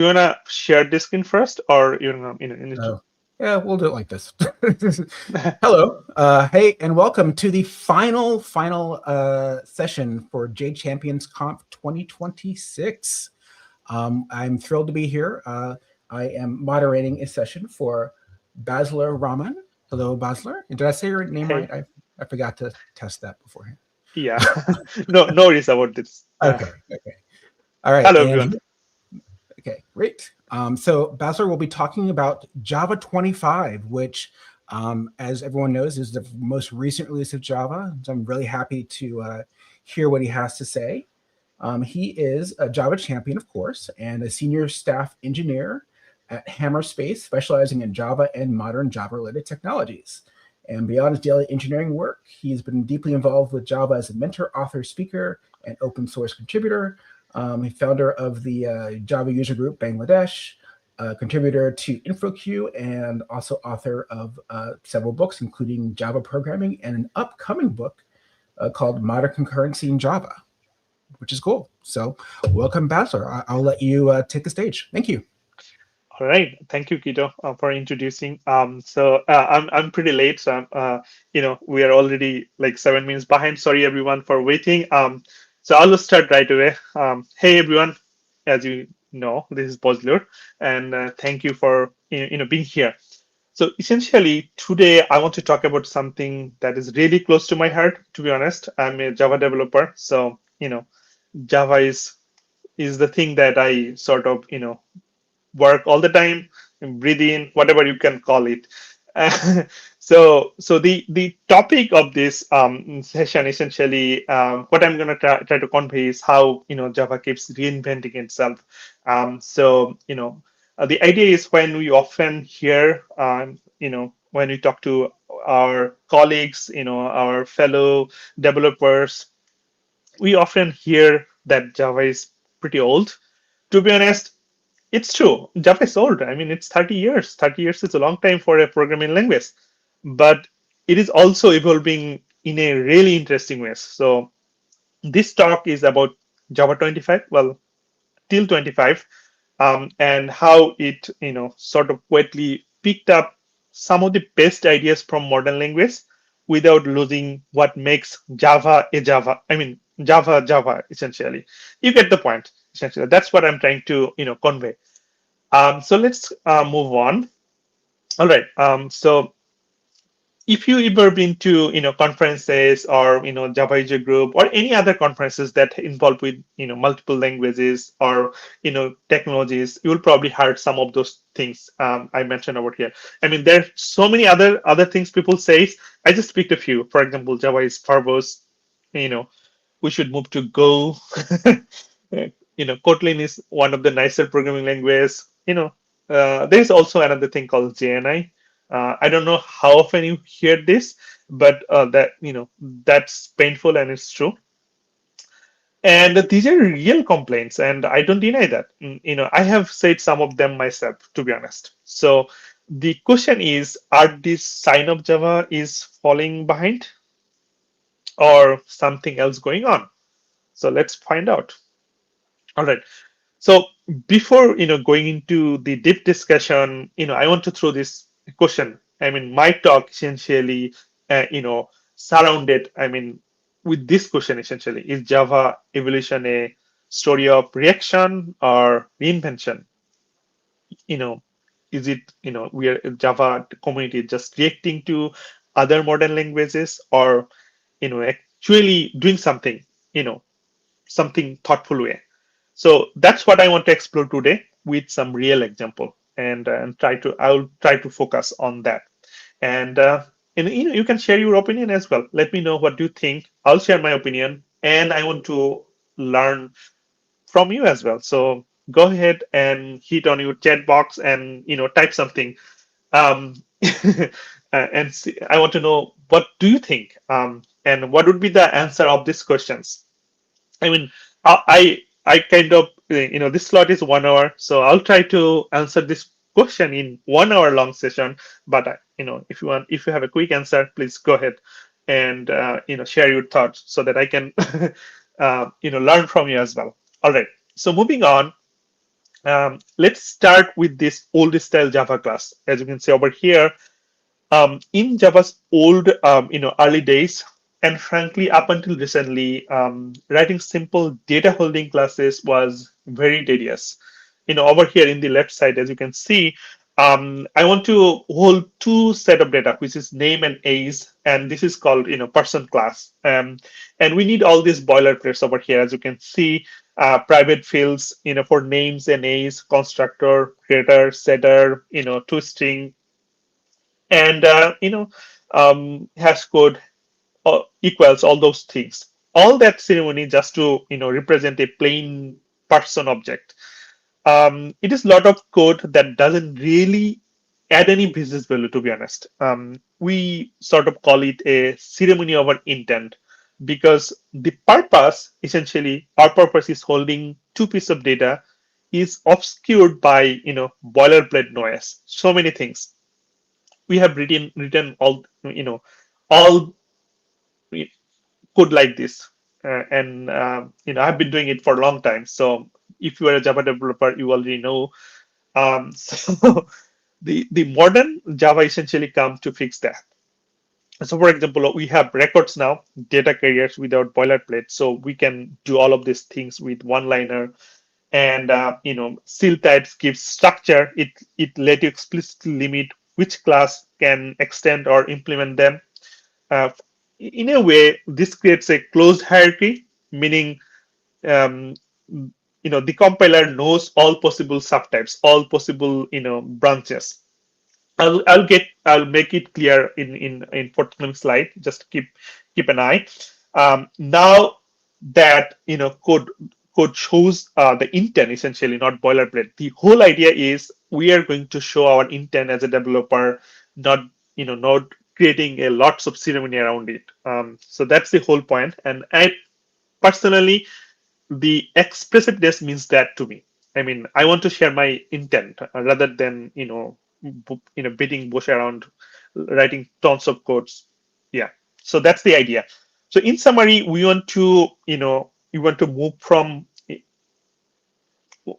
You wanna share this screen first, or you know, Oh, yeah, we'll do it like this. Hello, hey, and welcome to the final session for J Champions Conf 2026. I'm thrilled to be here. I am moderating a session for Basler Rahman. Hello, Basler. Did I say your name right? hey, I forgot to test that beforehand. yeah, no worries about this. Okay. All right, Hello and everyone. okay, great. So Basler will be talking about Java 25, which, as everyone knows, is the most recent release of Java. So I'm really happy to hear what he has to say. He is a Java champion, of course, and a senior staff engineer at Hammerspace, specializing in Java and modern Java-related technologies. And beyond his daily engineering work, he's been deeply involved with Java as a mentor, author, speaker, and open source contributor. Founder of the Java user group Bangladesh, contributor to InfoQ, and also author of several books, including Java Programming and an upcoming book called Modern Concurrency in Java, which is cool. So, welcome, Bachelor. I'll let you take the stage. Thank you. All right, thank you, Kito, for introducing. I'm pretty late, so we are already like 7 minutes behind. Sorry everyone for waiting. So I'll just start right away. Hey everyone, as you know, this is Bozlur, and thank you for being here. So essentially, today I want to talk about something that is really close to my heart. To be honest, I'm a Java developer, so Java is the thing that I sort of work all the time, breathe in, whatever you can call it. So the topic of this session essentially, what I'm going to try to convey is how Java keeps reinventing itself. The idea is when we often hear, when we talk to our colleagues, our fellow developers, we often hear that Java is pretty old. To be honest, it's true. Java is old. I mean, it's 30 years. 30 years is a long time for a programming language, but it is also evolving in a really interesting way. So this talk is about Java 25, well, till 25, and how it, sort of quietly picked up some of the best ideas from modern language without losing what makes Java a Java. I mean, Java, essentially. You get the point, essentially. That's what I'm trying to, convey. So let's move on. All right. So if you ever been to conferences or Java user group or any other conferences that involve with multiple languages or technologies, you will probably heard some of those things I mentioned over here. I mean, there are so many other things people say. I just picked a few. For example, Java is verbose. You know, we should move to Go. Kotlin is one of the nicer programming languages. There's also another thing called JNI. I don't know how often you hear this, but that's painful and it's true. And these are real complaints, and I don't deny that. I have said some of them myself, to be honest. So the question is, are this sign of Java is falling behind or something else going on? So let's find out. All right. So before going into the deep discussion, I want to throw this question. I mean, my talk essentially, surrounded. I mean, with this question essentially, is Java evolution a story of reaction or reinvention? You know, is it we are Java community just reacting to other modern languages, or actually doing something, something thoughtful way? So that's what I want to explore today with some real example, and I'll try to focus on that. And you can share your opinion as well. Let me know what you think. I'll share my opinion, and I want to learn from you as well. So go ahead and hit on your chat box and type something. Um, and see, I want to know, what do you think, and what would be the answer of these questions? I mean, I kind of this slot is 1 hour, so I'll try to answer this question in 1 hour long session. But if you have a quick answer, please go ahead and share your thoughts so that I can learn from you as well. All right. So moving on, Let's start with this old style Java class. As you can see over here, in Java's old, early days, and frankly, up until recently, writing simple data holding classes was very tedious. Over here in the left side, as you can see, I want to hold two set of data, which is name and age, and this is called, person class. And we need all these boilerplates over here, as you can see, private fields, for names and age, constructor, creator, setter, toString, and hash code equals all those things. All that ceremony just to represent a plain person object. It is a lot of code that doesn't really add any business value, to be honest. We sort of call it a ceremony over intent because the purpose, essentially, our purpose is holding two pieces of data is obscured by boilerplate noise. So many things we have written all code like this, and I've been doing it for a long time. So if you are a Java developer, you already know. So the modern Java essentially come to fix that. So for example, we have records now, data carriers without boilerplate, so we can do all of these things with one liner. And seal types gives structure. It let you explicitly limit which class can extend or implement them. uh, in a way, this creates a closed hierarchy, meaning um, the compiler knows all possible subtypes, all possible branches. I'll make it clear in forthcoming slide. Just keep an eye. Now that code shows the intent, essentially, not boilerplate. The whole idea is we are going to show our intent as a developer, not creating a lots of ceremony around it. So that's the whole point. And I personally, the expressiveness means that to me. I mean, I want to share my intent rather than beating bush around, writing tons of codes. Yeah. So that's the idea. So in summary, we want to move from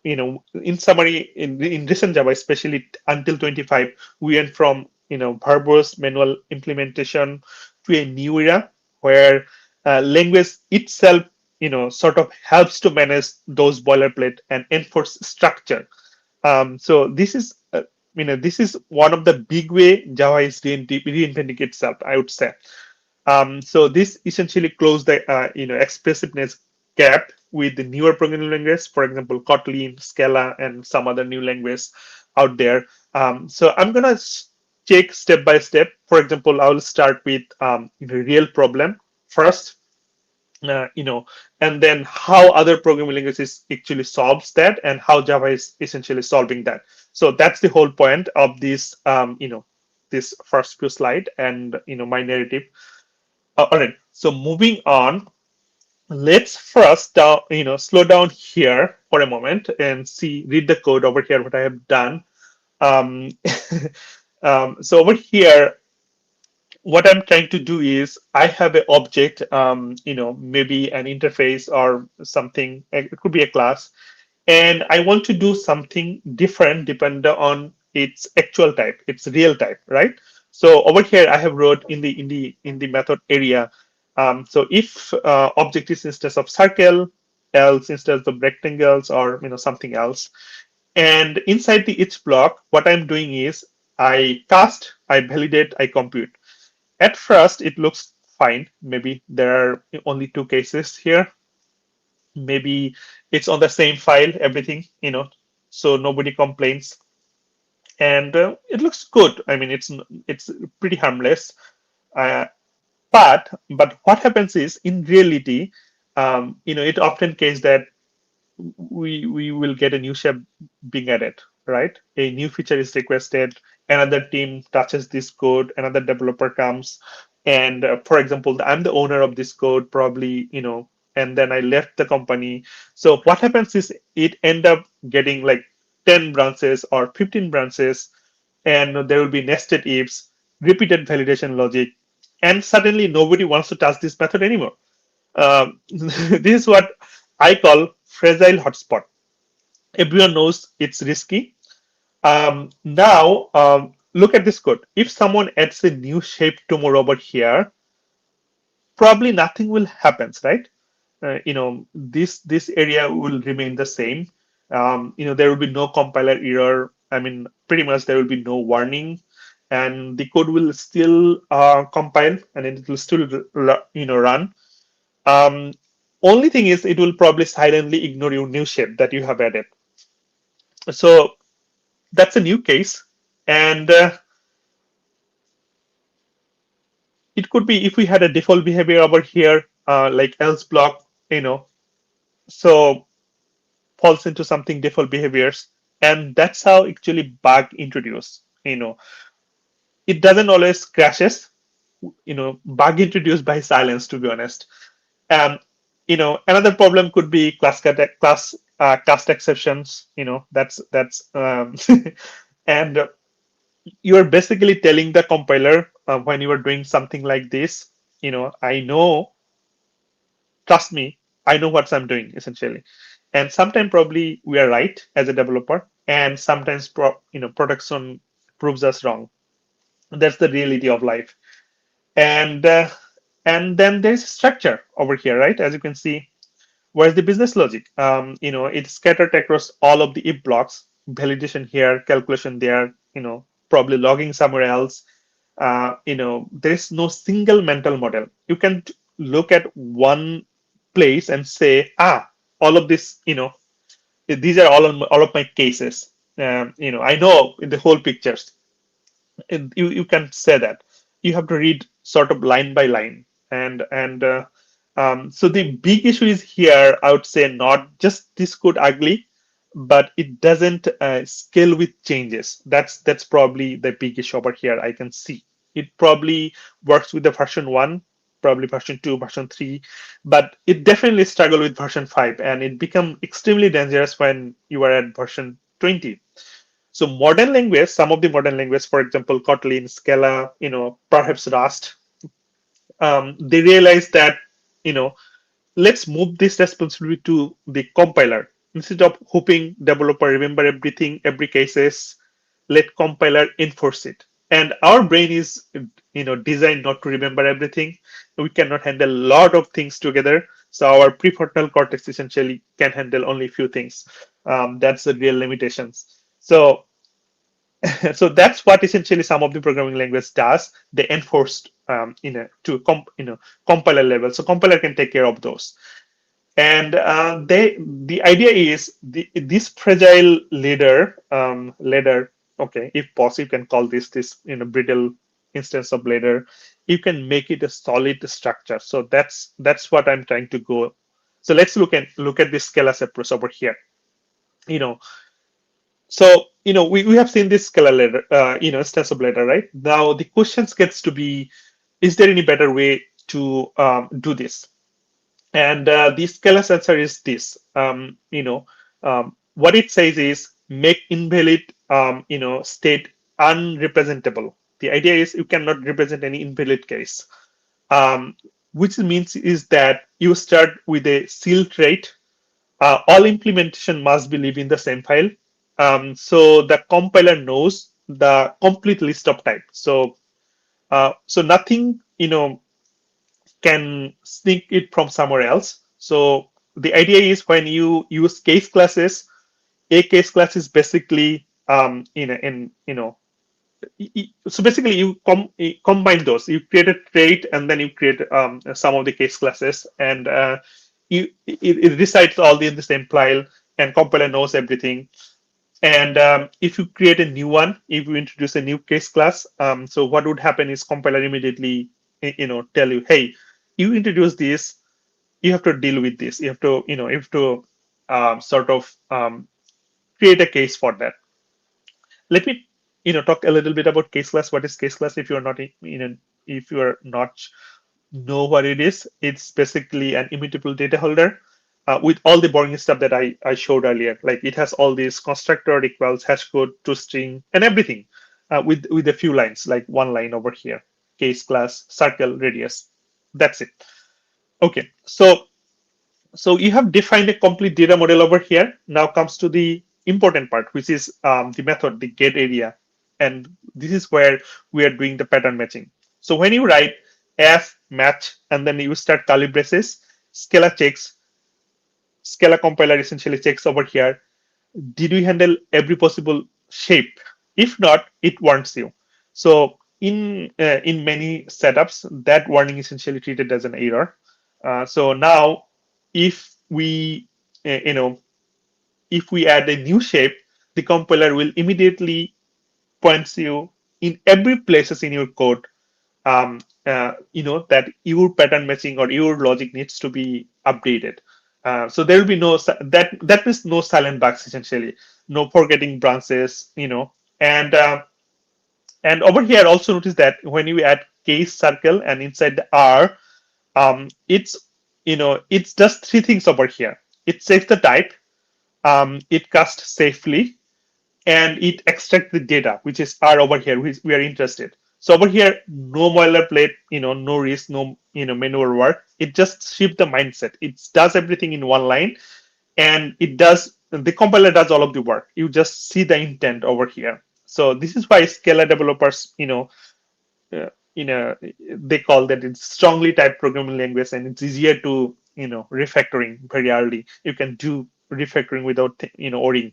in summary, in recent Java, especially until 25, we went from verbose manual implementation to a new era where language itself sort of helps to manage those boilerplate and enforce structure. So this is one of the big way Java is reinventing itself, I would say. So this essentially closed the expressiveness gap with the newer programming languages, for example, Kotlin, Scala, and some other new language out there. So I'm gonna check step by step. For example, I will start with real problem first, and then how other programming languages actually solves that, and how Java is essentially solving that. So that's the whole point of this, this first few slide and my narrative. All right. So moving on, let's first slow down here for a moment and read the code over here, what I have done. Um, so over here, what I'm trying to do is I have an object, maybe an interface or something. It could be a class, and I want to do something different depending on its actual type, its real type, right? So over here, I have wrote in the method area. So if object is instance of circle, else instance of rectangles, or something else, and inside the each block, what I'm doing is I cast, I validate, I compute. At first, it looks fine. Maybe there are only two cases here. Maybe it's on the same file, everything, so nobody complains. And it looks good. I mean, it's pretty harmless. Uh, but what happens is in reality, it often case that we will get a new shape being added, right? A new feature is requested, another team touches this code, another developer comes, and for example, I'm the owner of this code, probably, and then I left the company. So what happens is it end up getting like 10 branches or 15 branches, and there will be nested ifs, repeated validation logic, and suddenly nobody wants to touch this method anymore. This is what I call fragile hotspot. Everyone knows it's risky. Now, look at this code. If someone adds a new shape tomorrow over here, probably nothing will happen, right? This area will remain the same. There will be no compiler error. I mean, pretty much there will be no warning, and the code will still compile, and it will still run. Um, Only thing is, it will probably silently ignore your new shape that you have added. So that's a new case, and it could be if we had a default behavior over here, like else block, so falls into something default behaviors, and that's how actually bug introduce. It doesn't always crashes. Bug introduced by silence, to be honest. Um, Another problem could be class cast exceptions. That's and you're basically telling the compiler when you are doing something like this. I know, trust me, I know what I'm doing essentially. And sometimes probably we are right as a developer, and sometimes production proves us wrong. That's the reality of life. And then there's structure over here, right? As you can see, where's the business logic? It's scattered across all of the if blocks, validation here, calculation there, probably logging somewhere else. There is no single mental model. You can look at one place and say, all of this, these are all of my cases. I know in the whole pictures. You can say that. You have to read sort of line by line, and so the big issue is here. I would say not just this code ugly, but it doesn't scale with changes. That's probably the big issue over here. I can see it probably works with the version 1, probably version 2, version 3, but it definitely struggle with version 5, and it become extremely dangerous when you are at version 20. So modern language, some of the modern language, for example, Kotlin, Scala, perhaps Rust, they realize that, you know, let's move this responsibility to the compiler. Instead of hoping developer remember everything, every cases, let compiler enforce it. And our brain is, designed not to remember everything. We cannot handle a lot of things together. So our prefrontal cortex essentially can handle only few things. That's the real limitations. So that's what essentially some of the programming language does. They enforce to compiler level, so compiler can take care of those. And the idea is this fragile ladder. Okay, if possible, you can call this brittle instance of ladder. You can make it a solid structure. So that's what I'm trying to go. So let's look at this Scala approach over here. You know, so, we have seen this Scala ladder, instance of ladder, right? Now the questions gets to be, is there any better way to do this? And the Scala's answer is this. What it says is make invalid, state unrepresentable. The idea is you cannot represent any invalid case. Um, which means is that you start with a sealed rate. All implementation must be live in the same file. So the compiler knows the complete list of type. So nothing can sneak it from somewhere else. So the idea is when you use case classes, a case class is basically so basically you combine those. You create a trait and then you create some of the case classes, and it resides all in the same file, and compiler knows everything. And if you create a new one, if you introduce a new case class, so what would happen is compiler immediately tell you, hey, you introduce this, you have to deal with this. You have to sort of create a case for that. Let me talk a little bit about case class. What is case class? If you're not if you are not know what it is, it's basically an immutable data holder with all the boring stuff that I showed earlier. Like it has all these constructor equals hash code to string and everything with a few lines, like one line over here, case class, circle, radius. That's it. Okay, so So you have defined a complete data model over here. Now comes to the important part, which is the method, the get area. And this is where we are doing the pattern matching. So when you write f match and then you start curly braces, Scala checks, Scala compiler essentially checks over here, did we handle every possible shape? If not, it warns you. So in many setups, that warning is essentially treated as an error. So now, if we you know if we add a new shape, the compiler will immediately points you in every places in your code that your pattern matching or your logic needs to be updated. So there will be that means no silent bugs essentially, no forgetting branches, and over here also notice that when you add case circle and inside the R, it's just three things over here. It checks the type, it casts safely, and it extracts the data, which is R over here, which we are interested. So over here, no boilerplate, no risk, no manual work. It just shifts the mindset. It does everything in one line, and the compiler does all of the work. You just see the intent over here. So this is why Scala developers, they call that it's strongly typed programming language, and it's easier to refactoring very early. You can do refactoring without worrying.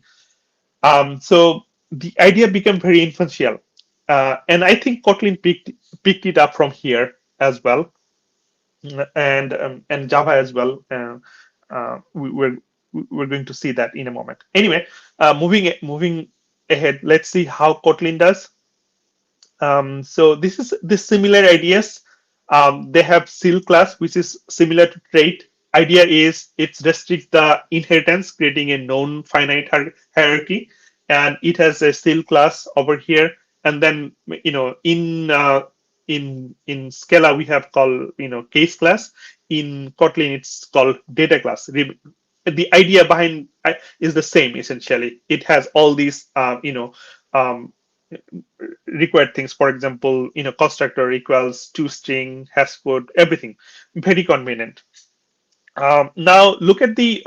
So the idea became very influential, and I think Kotlin picked it up from here as well, and Java as well. We're going to see that in a moment. Anyway, moving ahead, let's see how Kotlin does. So this is the similar ideas. They have seal class, which is similar to trait. Idea is it restricts the inheritance, creating a known finite hierarchy, and it has a seal class over here. And then in Scala we have called case class. In Kotlin it's called data class. The idea behind is the same essentially. It has all these um, required things. For example, constructor equals toString, hash code, everything. Very convenient. Now look at the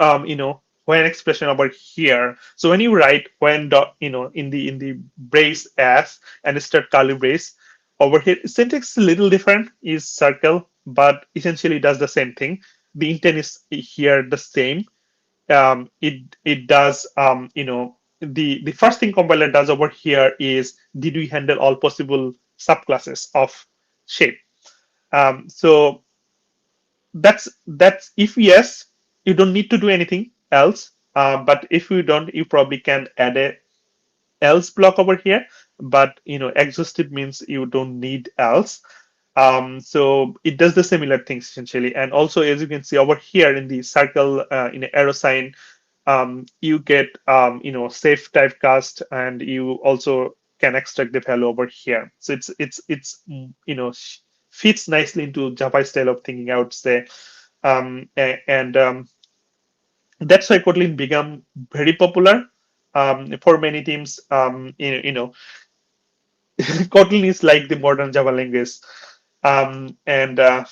when expression over here. So when you write when dot in the brace as and start curly brace over here, syntax is a little different. Is circle, but essentially does the same thing. The intent is here the same. It does the first thing compiler does over here is did we handle all possible subclasses of shape. So that's if yes, you don't need to do anything else. But if you don't, you probably can add a else block over here. But exhaustive means you don't need else. So it does the similar things essentially. And also, as you can see over here in the circle in the arrow sign, you get safe typecast, and you also can extract the value over here. So fits nicely into Java style of thinking, I would say. And that's why Kotlin became very popular for many teams. Kotlin is like the modern Java language. Um, and uh,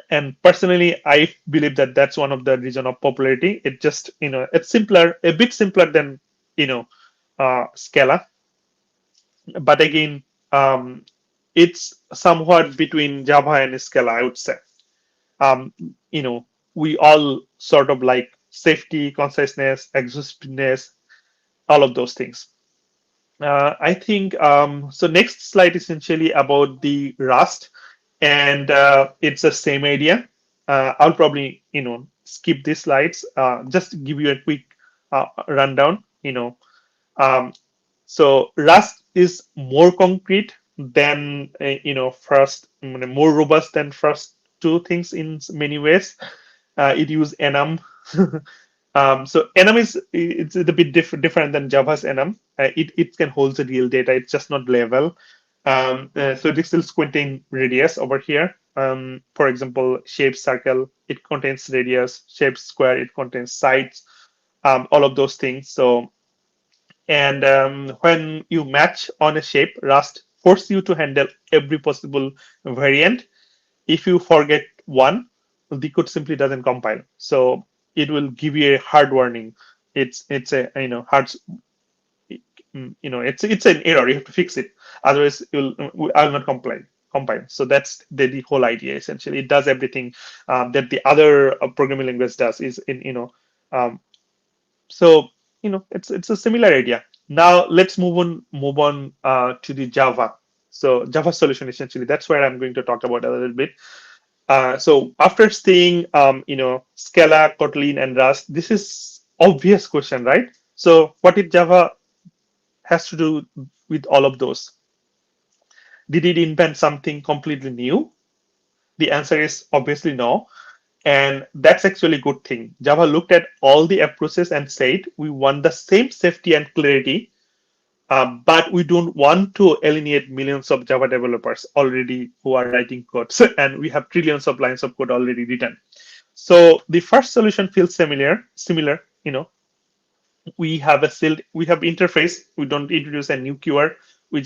and personally, I believe that that's one of the reason of popularity. It just it's simpler, a bit simpler than you know Scala, but again, it's somewhat between Java and Scala, I would say. um, we all sort of like safety, conciseness, exhaustiveness, all of those things. I think so. Next slide is essentially about the Rust, and it's the same idea. I'll probably skip these slides. Just give you a quick rundown. Um, so Rust is more concrete than first, more robust than first two things in many ways. It uses enum. So enum it's a bit different than Java's enum. It can hold the real data. It's just not level. So it is still contain radius over here. For example, shape circle, it contains radius. Shape square, it contains sides. All of those things. So and when you match on a shape, Rust forces you to handle every possible variant. If you forget one, the code simply doesn't compile. So it will give you a hard warning. It's a hard it's an error. You have to fix it. Otherwise, I'll not compile. So that's the whole idea essentially. It does everything that the other programming language does. Is in um, so it's a similar idea. Now let's move on to the Java. So Java solution essentially. That's where I'm going to talk about a little bit. So after seeing Scala, Kotlin, and Rust, this is obvious question, right? So what did Java has to do with all of those? Did it invent something completely new? The answer is obviously no. And that's actually a good thing. Java looked at all the approaches and said, we want the same safety and clarity, but we don't want to alienate millions of Java developers already who are writing code. And we have trillions of lines of code already written. So the first solution feels similar. We have interface. We don't introduce a new keyword. We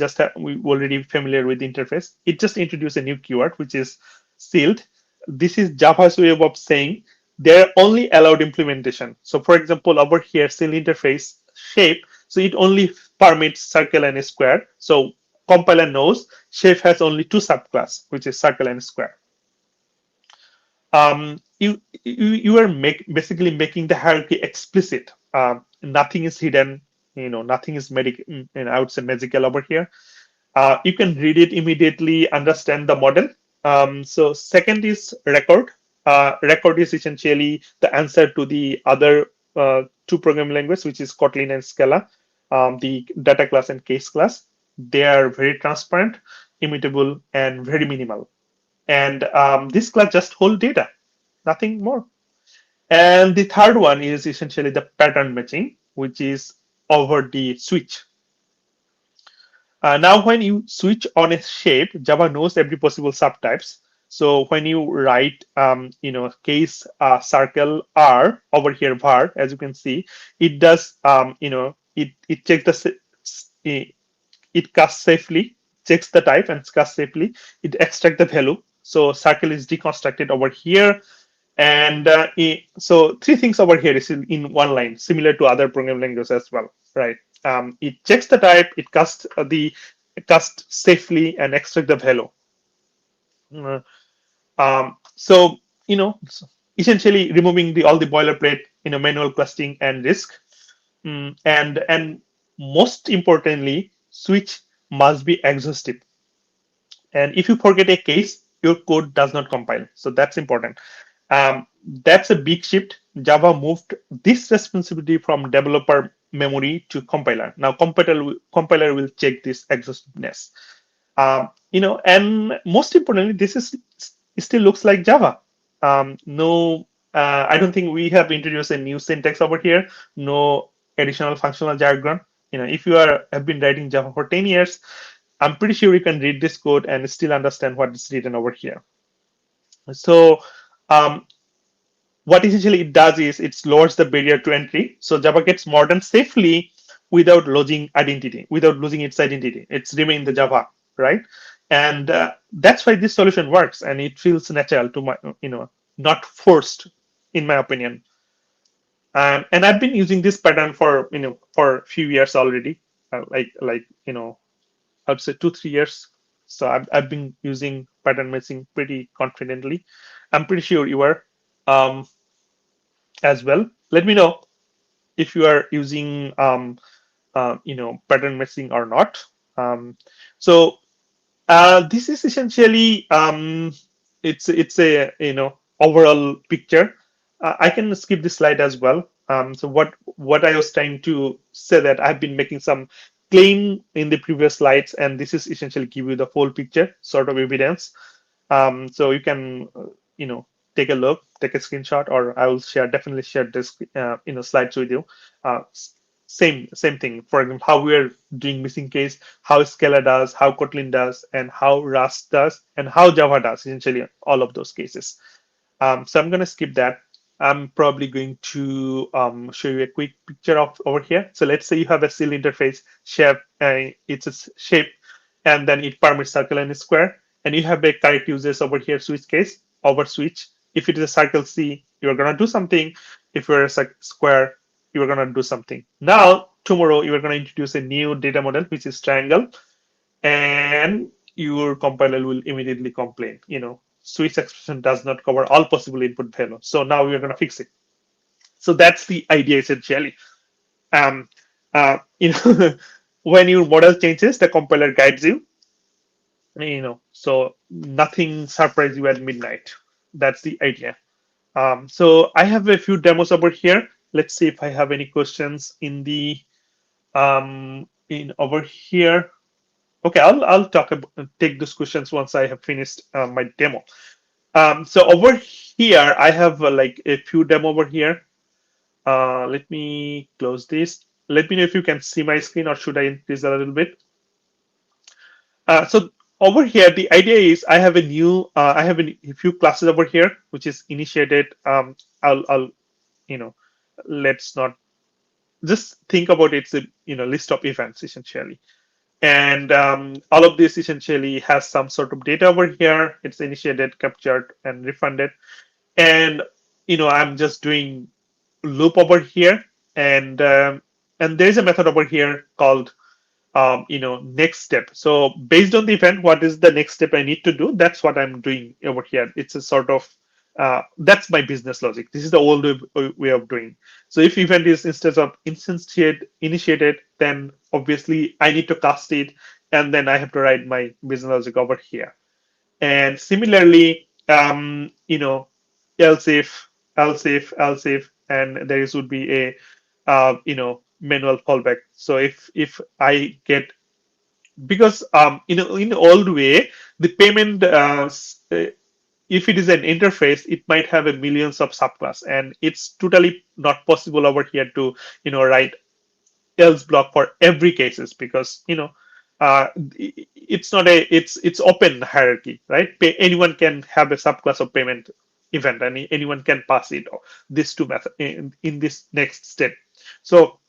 already familiar with the interface. It just introduce a new keyword which is sealed. This is Java's way of saying they're only allowed implementation. So for example, over here, seal interface shape. So it only permits circle and square. So compiler knows shape has only two subclass, which is circle and square. You are basically making the hierarchy explicit. Nothing is hidden. Nothing is I would say magical over here. You can read it immediately, understand the model. So second is record. Record is essentially the answer to the other two programming languages, which is Kotlin and Scala. The data class and case class. They are very transparent, immutable, and very minimal. And this class just hold data, nothing more. And the third one is essentially the pattern matching, which is over the switch. Now, when you switch on a shape, Java knows every possible subtypes. So when you write, case circle R over here var, as you can see, it does, it checks it casts safely, checks the type and casts safely. It extracts the value. So circle is deconstructed over here. And so three things over here is in one line, similar to other programming languages as well, right? It checks the type, it casts safely and extract the value. Uh, so essentially removing all the boilerplate, manual questing and risk. And most importantly, switch must be exhaustive. And if you forget a case, your code does not compile. So that's important. That's a big shift. Java moved this responsibility from developer memory to compiler. Now compiler will check this exhaustiveness. And most importantly, this is it still looks like Java. No, I don't think we have introduced a new syntax over here. No additional functional jargon. If you have been writing Java for 10 years, I'm pretty sure you can read this code and still understand what is written over here. So what essentially it does is it lowers the barrier to entry. So Java gets modern safely without losing its identity. It's remain the Java, right? And that's why this solution works, and it feels natural to my, not forced, in my opinion. And I've been using this pattern for a few years already, I'd say 2-3 years. So I've been using pattern matching pretty confidently. I'm pretty sure you are as well. Let me know if you are using pattern matching or not. So this is essentially it's a overall picture. I can skip this slide as well. So what I was trying to say that I've been making some claim in the previous slides, and this is essentially give you the full picture, sort of evidence. So you can take a look, take a screenshot, or I will definitely share this slides with you. Same thing. For example, how we are doing missing case, how Scala does, how Kotlin does, and how Rust does, and how Java does. Essentially, all of those cases. So I'm going to skip that. I'm probably going to show you a quick picture of over here. So let's say you have a seal interface shape. It's a shape, and then it permits circle and square. And you have a correct users over here, switch case, over switch. if it is a circle C, you're gonna do something. If you're a square, you're gonna do something. Now tomorrow you are gonna introduce a new data model which is triangle, and your compiler will immediately complain. Switch expression does not cover all possible input value. So now we're gonna fix it. So that's the idea essentially. Um, when your model changes, the compiler guides you. So nothing surprise you at midnight. That's the idea. So I have a few demos over here. Let's see if I have any questions in the in over here. Okay, I'll take those questions once I have finished my demo. So over here, I have like a few demo over here. Let me close this. Let me know if you can see my screen, or should I increase a little bit? So over here, the idea is I have a few classes over here, which is initiated. I'll, you know, let's not just think about it's a list of events essentially, and all of this essentially has some sort of data over here. It's initiated, captured, and refunded, and I'm just doing loop over here, and there's a method over here called next step. So based on the event, what is the next step I need to do? That's what I'm doing over here. It's a sort of that's my business logic. This is the old way of doing. So if event is instead of initiated, then obviously I need to cast it, and then I have to write my business logic over here. And similarly, else if, else if, and there would be a manual fallback. So if I get, because in the old way, the payment if it is an interface, it might have a millions of subclass, and it's totally not possible over here to write else block for every cases, because it's not a it's open hierarchy, right? Anyone can have a subclass of payment event, and anyone can pass it this two method in this next step. So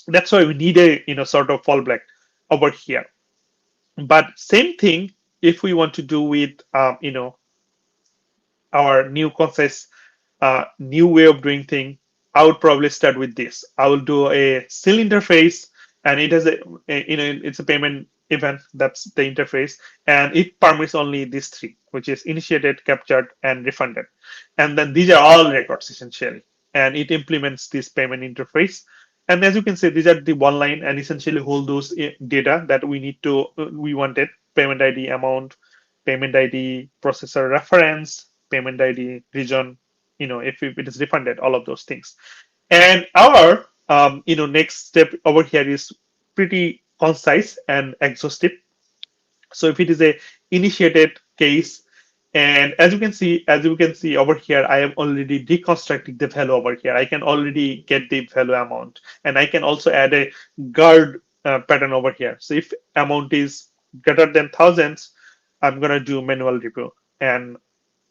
that's why we need a sort of fallback over here. But same thing if we want to do with our new concise new way of doing thing, I would probably start with this. I will do a still interface, and it has it's a payment event. That's the interface, and it permits only these three, which is initiated, captured, and refunded. And then these are all records essentially, and it implements this payment interface. And as you can see, these are the one line, and essentially hold those data that we wanted: payment ID, amount, payment ID, processor reference, payment ID, region, if it is refunded, all of those things. And our next step over here is pretty concise and exhaustive. So if it is a initiated case, and as you can see over here, I am already deconstructing the value over here. I can already get the value amount, and I can also add a guard pattern over here. So if amount is greater than thousands, I'm gonna do manual review, and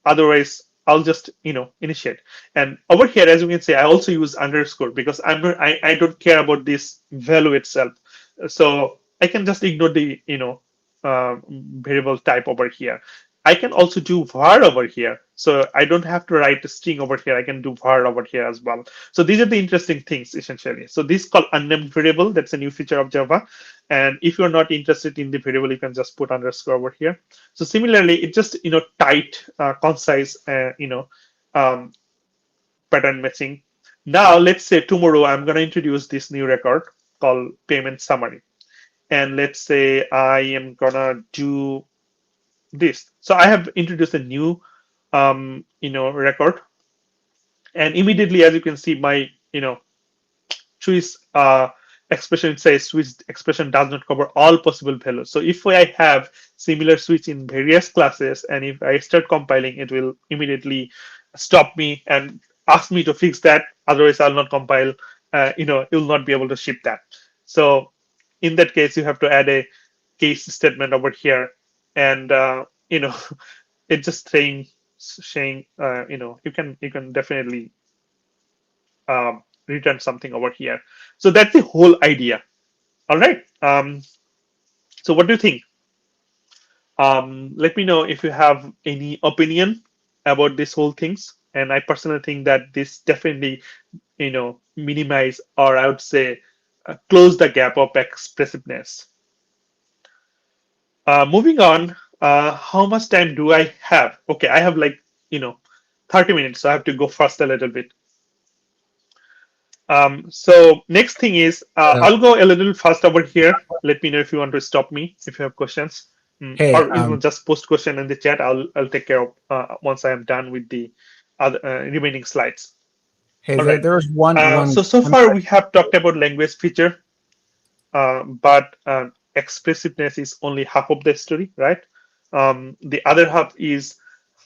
otherwise I'll just initiate. And over here, as you can see, I also use underscore because I don't care about this value itself. So I can just ignore the variable type over here. I can also do var over here. So I don't have to write a string over here. I can do var over here as well. So these are the interesting things essentially. So this is called unnamed variable. That's a new feature of Java. And if you're not interested in the variable, you can just put underscore over here. So similarly, it just tight, concise, um, pattern matching. Now let's say tomorrow I'm going to introduce this new record called payment summary, and let's say I am gonna do this. So I have introduced a new record, and immediately, as you can see, my choice expression says switch expression does not cover all possible values. So if I have similar switch in various classes, and if I start compiling, it will immediately stop me and ask me to fix that. Otherwise, I'll not compile. It will not be able to ship that. So in that case, you have to add a case statement over here, and it's just saying you can definitely return something over here. So that's the whole idea. All right. So what do you think? Let me know if you have any opinion. about this whole things. And I personally think that this definitely, minimize, or I would say, close the gap of expressiveness. Moving on, how much time do I have? Okay, I have like, you know, 30 minutes, so I have to go fast a little bit. So next thing is, Uh, I'll go a little fast over here. Let me know if you want to stop me if you have questions, hey, or just post question in the chat. I'll take care of once I am done with the other remaining slides. hey, All right. there was one So one far we have talked about language feature, but expressiveness is only half of the story, right? The other half is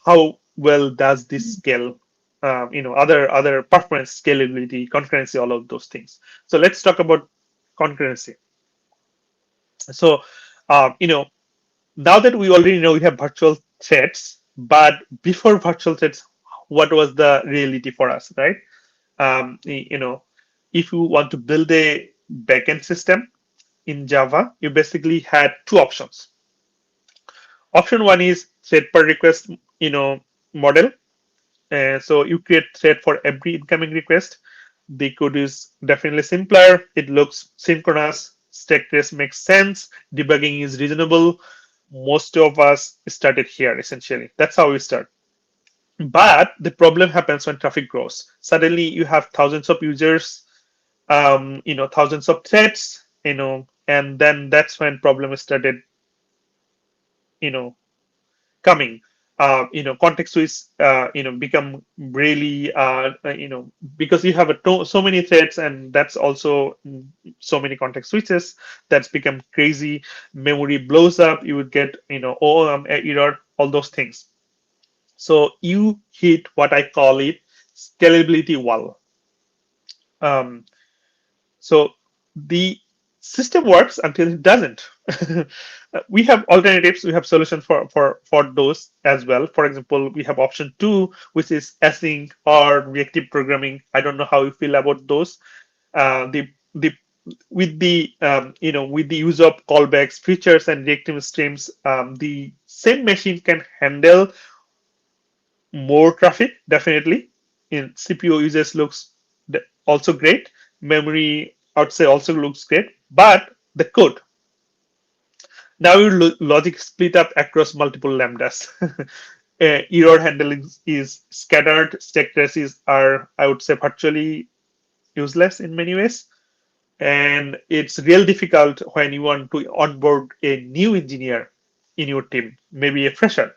how well does this scale? Other performance, scalability, concurrency, all of those things. So let's talk about concurrency. So, uh, you know, now that we already know we have virtual threads, but before virtual threads, what was the reality for us, right? If you want to build a backend system in Java, you basically had two options. Option one is thread per request, model. So you create thread for every incoming request. The code is definitely simpler. It looks synchronous. Stack trace makes sense. Debugging is reasonable. Most of us started here essentially. That's how we start. But the problem happens when traffic grows. Suddenly you have thousands of users, thousands of threads, and then that's when problems started, you know, coming. Context switch, become really, because you have so many threads, and that's also so many context switches. That's become crazy. Memory blows up. You would get, error, all those things. So you hit what I call it scalability wall. Um, So the system works until it doesn't. We have alternatives. We have solutions for those as well. For example, we have option two, which is async or reactive programming. I don't know how you feel about those. The with the with the use of callbacks, features, and reactive streams, the same machine can handle more traffic definitely. In CPU usage looks also great. Memory, I would say, also looks great. But the code, now your logic split up across multiple lambdas. Error handling is scattered. Stack traces are, I would say, virtually useless in many ways. And it's real difficult when you want to onboard a new engineer in your team, maybe a fresher.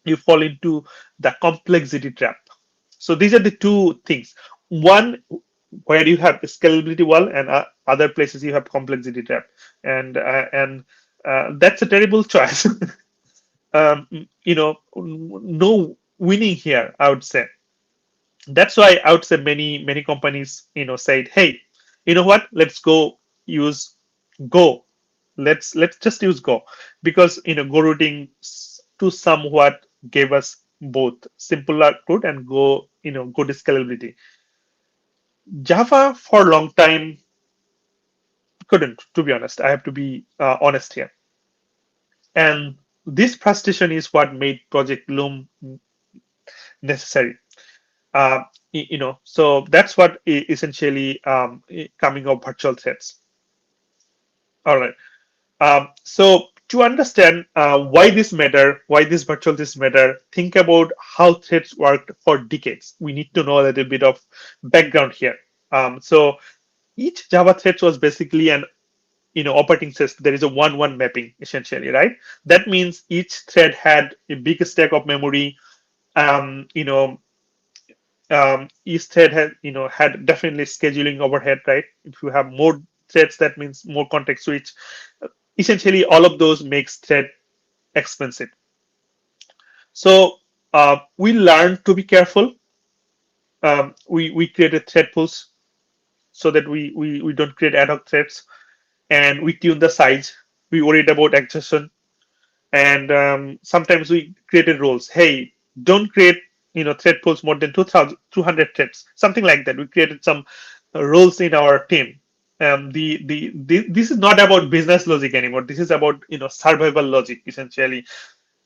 You fall into the complexity trap. So these are the two things. One, where you have scalability wall, and other places you have complexity trap, and that's a terrible choice. No winning here, I would say. That's why I would say many companies, said, hey, you know what? Let's go use Go. Let's just use Go, because Go routing to somewhat gave us both simpler code and good scalability. Java for a long time couldn't, to be honest. I have to be honest here. And this frustration is what made Project Loom necessary. So that's what essentially coming of virtual threads. All right. So to understand why this matter, why this virtual threads matter, think about how threads worked for decades. We need to know a little bit of background here. So each Java thread was basically an operating system. There is a 1-1 mapping essentially, right? That means each thread had a big stack of memory. Um, you know, each thread had definitely scheduling overhead, right? If you have more threads, that means more context switch. Essentially, all of those makes thread expensive. So we learned to be careful. We created thread pools so that we don't create ad hoc threads, and we tune the size. We worried about exhaustion, and sometimes we created rules. Hey, don't create thread pools more than 2,000 200 threads, something like that. We created some rules in our team. This is not about business logic anymore. This is about survival logic essentially.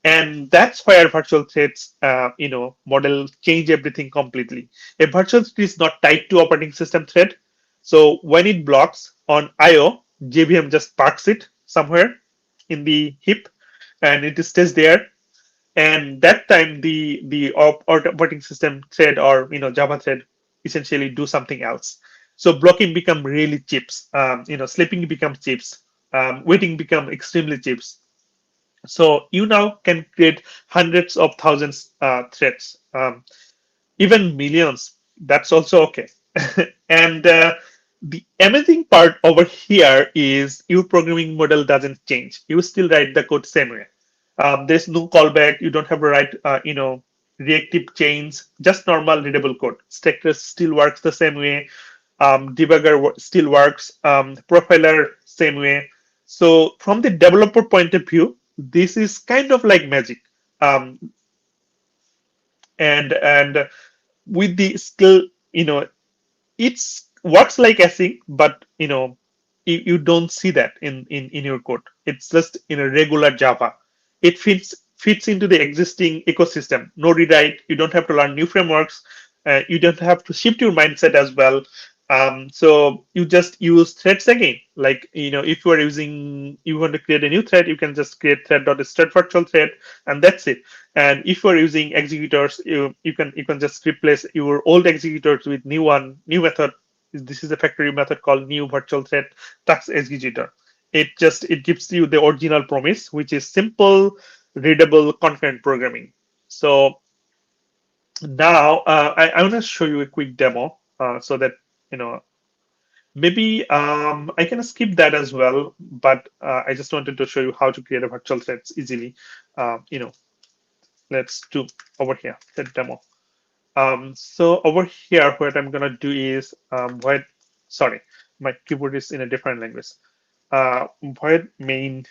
And that's where virtual threads, model change everything completely. A virtual thread is not tied to operating system thread. So when it blocks on IO, JVM just parks it somewhere in the heap, and it stays there. And that time, the operating system thread, or Java thread, essentially do something else. So blocking become really cheap. Sleeping becomes cheap. Waiting become extremely cheap. So you now can create hundreds of thousands threads, even millions. That's also okay. And the amazing part over here is your programming model doesn't change. You still write the code same way. There's no callback. You don't have to write, reactive chains. Just normal readable code. Stacker still works the same way. Debugger still works. Profiler same way. So from the developer point of view, this is kind of like magic. Um, and with the skill, it's works like async, but you don't see that in your code. It's just in a regular Java. It fits into the existing ecosystem. No rewrite. You don't have to learn new frameworks. You don't have to shift your mindset as well. So you just use threads again. Like if you want to create a new thread, you can just create thread.start virtual thread, and that's it. And if you're using executors, you can just replace your old executors with new method. This is a factory method called new virtual thread task executor. It gives you the original promise, which is simple, readable, concurrent programming. So now I want to show you a quick demo so that you know maybe I can skip that as well, but I just wanted to show you how to create a virtual threads easily. Uh, you know, let's do over here the demo. So over here, what I'm gonna do is sorry, my keyboard is in a different language. Void main,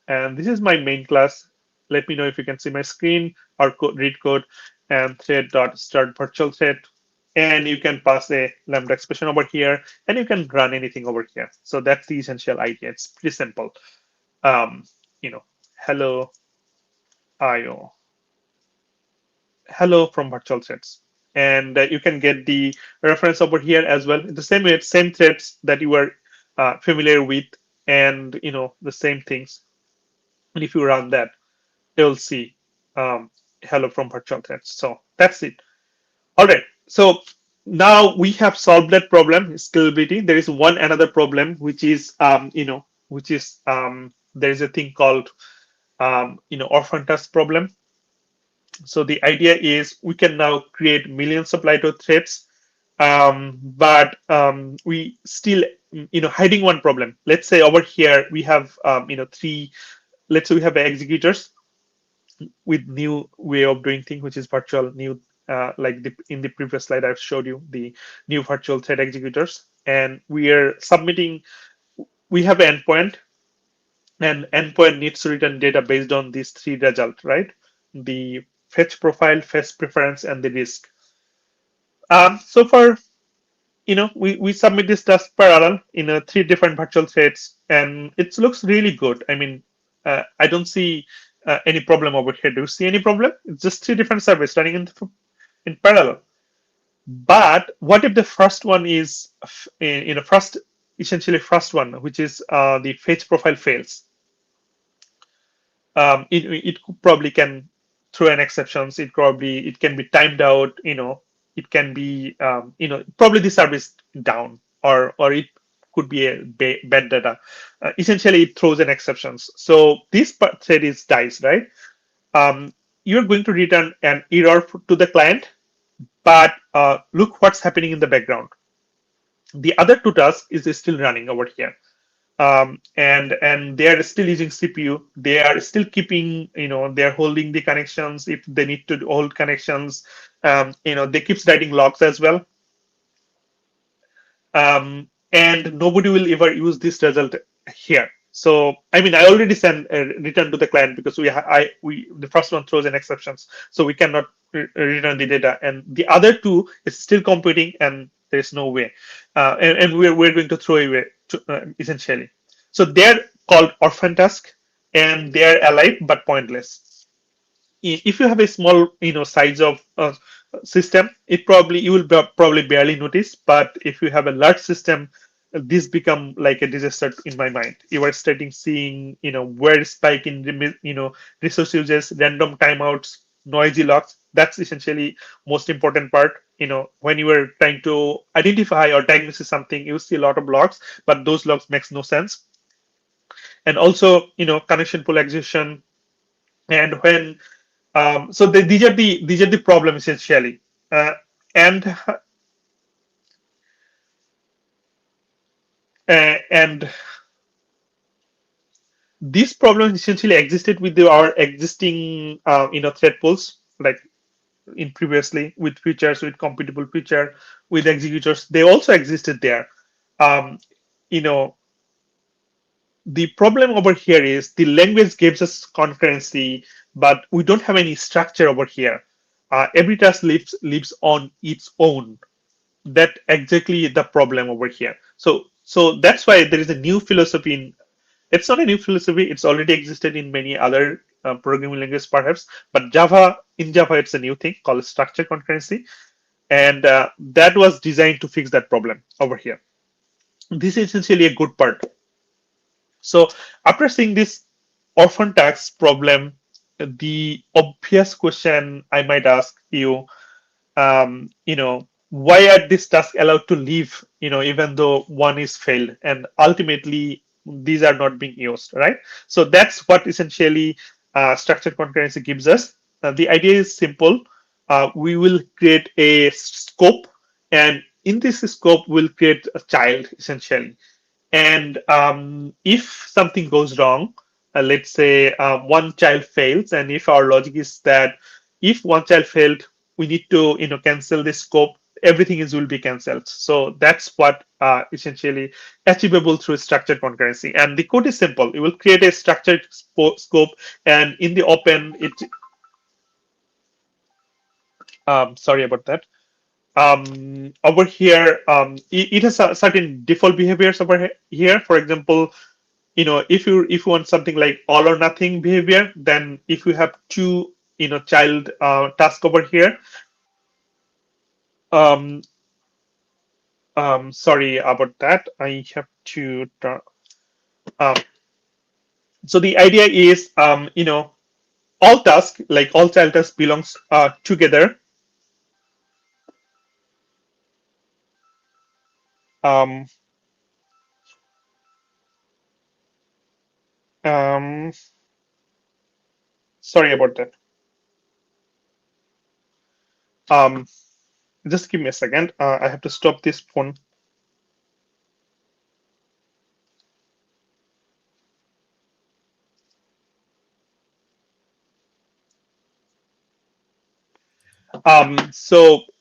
and this is my main class. Let me know if you can see my screen or read code, and thread dot start virtual thread. And you can pass a lambda expression over here, and you can run anything over here. So that's the essential idea. It's pretty simple. Um, hello IO, hello from virtual threads. And you can get the reference over here as well. The same way, same threads that you are familiar with, and the same things. And if you run that, you'll see hello from virtual threads. So that's it. All right. So now we have solved that problem, scalability. There is one another problem, which is there is a thing called orphan task problem. So the idea is we can now create millions of Lightroom threads, but we still, hiding one problem. Let's say over here we have, three. Let's say we have executors with new way of doing things, which is virtual new. Like in the previous slide, I've showed you the new virtual thread executors, and we are submitting. We have an endpoint, and endpoint needs to return data based on these three results, right? The fetch profile, fetch preference, and the risk. So far, we submit this task parallel in three different virtual threads, and it looks really good. I mean, I don't see any problem over here. Do you see any problem? It's just three different services running in parallel. But what if the first one is, essentially first one, which is the fetch profile fails? It probably can throw an exceptions. It can be timed out. It can be probably the service down, or it could be a bad data. Essentially, it throws an exceptions. So this thread is dice, right? You're going to return an error to the client, but look what's happening in the background. The other two tasks is still running over here. And they are still using CPU. They are still keeping, they are holding the connections if they need to hold connections. They keep writing logs as well. And nobody will ever use this result here. So, I mean, I already sent a return to the client because the first one throws an exceptions, so we cannot return the data, and the other two is still computing, and there's no way, and we're going to throw away essentially. So they're called orphan task, and they're alive but pointless. if you have a small size of system, it probably you will probably barely notice. But if you have a large system, this become like a disaster in my mind. You are starting seeing where spike in resource uses, random timeouts, noisy logs. That's essentially most important part. When you are trying to identify or diagnose something, you see a lot of logs, but those logs makes no sense. And also connection polarization. And when so these are the problems essentially. And and these problems essentially existed with our existing thread pools, like in previously with features, with computable feature, with executors. They also existed there. um, you know the problem over here is the language gives us concurrency, but we don't have any structure over here. Every task lives on its own. That exactly the problem over here. So that's why there is a new philosophy in. It's not a new philosophy. It's already existed in many other programming languages, perhaps. But Java, it's a new thing called structure concurrency, and that was designed to fix that problem over here. This is essentially a good part. So after seeing this orphan tax problem, the obvious question I might ask you, why are these tasks allowed to live, even though one is failed, and ultimately these are not being used, right? So that's what essentially structured concurrency gives us. The idea is simple. We will create a scope, and in this scope, we'll create a child essentially. And if something goes wrong, let's say one child fails, and if our logic is that if one child failed, we need to cancel this scope. Everything is will be cancelled. So that's what essentially achievable through structured concurrency. And the code is simple. You will create a structured scope, and in the open, it. Sorry about that. Over here, it has certain default behaviors over here. For example, if you want something like all or nothing behavior, then if you have two child task over here. um, Sorry about that, I have to um, so the idea is all tasks, like all child tasks, belongs together. um, um, Sorry about that. um, just give me a second. I have to stop this phone.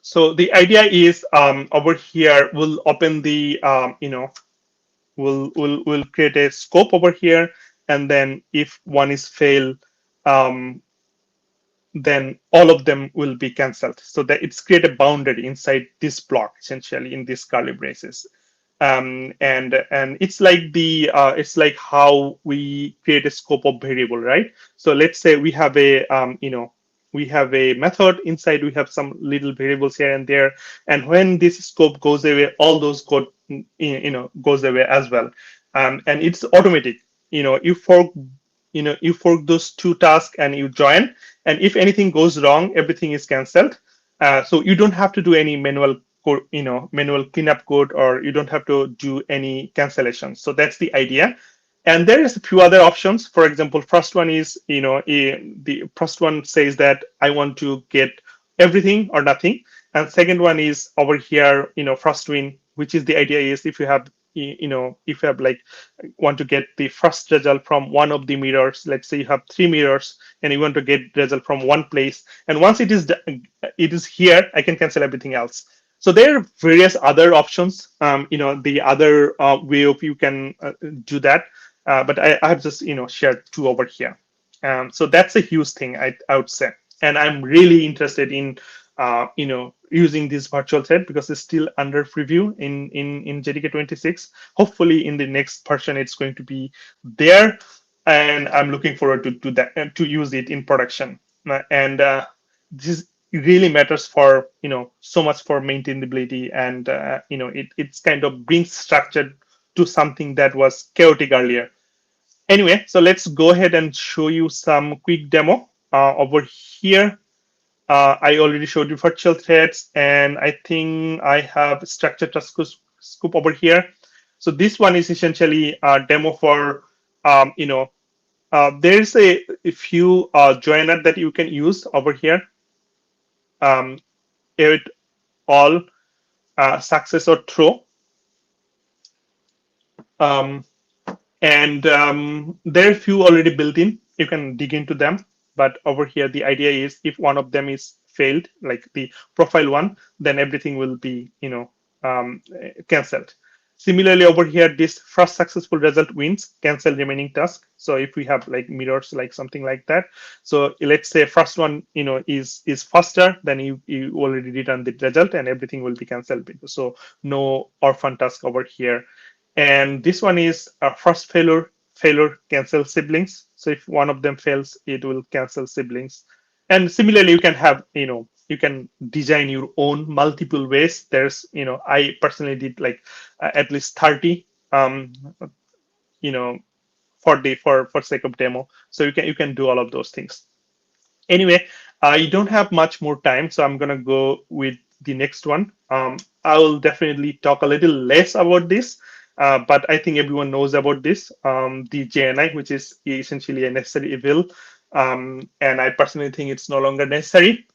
So the idea is over here we'll open the we'll create a scope over here, and then if one is fail, um, then all of them will be cancelled. So that it's create a boundary inside this block, essentially in these curly braces. And it's like it's like how we create a scope of variable, right? So let's say we have a method inside, we have some little variables here and there, and when this scope goes away, all those code goes away as well. And it's automatic. You fork those two tasks and you join, and if anything goes wrong, everything is cancelled. So you don't have to do any manual code, manual cleanup code, or you don't have to do any cancellation. So that's the idea. And there is a few other options. For example, first one is, the first one says that I want to get everything or nothing. And second one is over here, first win, which is the idea is if you have, if you have like want to get the first result from one of the mirrors. Let's say you have three mirrors and you want to get result from one place. And once it is here, I can cancel everything else. So there are various other options. The other way of you can do that. But I have just shared two over here. So that's a huge thing, I would say. And I'm really interested in using this virtual thread because it's still under preview in JDK 26. Hopefully, in the next version, it's going to be there, and I'm looking forward to that and to use it in production. And this really matters for so much for maintainability, and it's kind of brings structure to something that was chaotic earlier. Anyway, so let's go ahead and show you some quick demo over here. I already showed you virtual threads, and I think I have structured task scoop over here. So this one is essentially a demo for, there's a few joiner that you can use over here. Um, it all success or throw. Um, and there are a few already built in. You can dig into them, but over here the idea is if one of them is failed, like the profile one, then everything will be cancelled. Similarly, over here, this first successful result wins, cancel remaining task. So if we have like mirrors, like something like that. So let's say first one, is faster, then you already return the result and everything will be cancelled. So no orphan task over here. And this one is a first failure cancel siblings. So if one of them fails, it will cancel siblings. And similarly, you can have, you can design your own multiple ways. There's, I personally did like at least 30, you know, for sake of demo. So you can do all of those things. Anyway, I don't have much more time, so I'm gonna go with the next one. I will definitely talk a little less about this, but I think everyone knows about this, the JNI, which is essentially a necessary evil, and I personally think it's no longer necessary.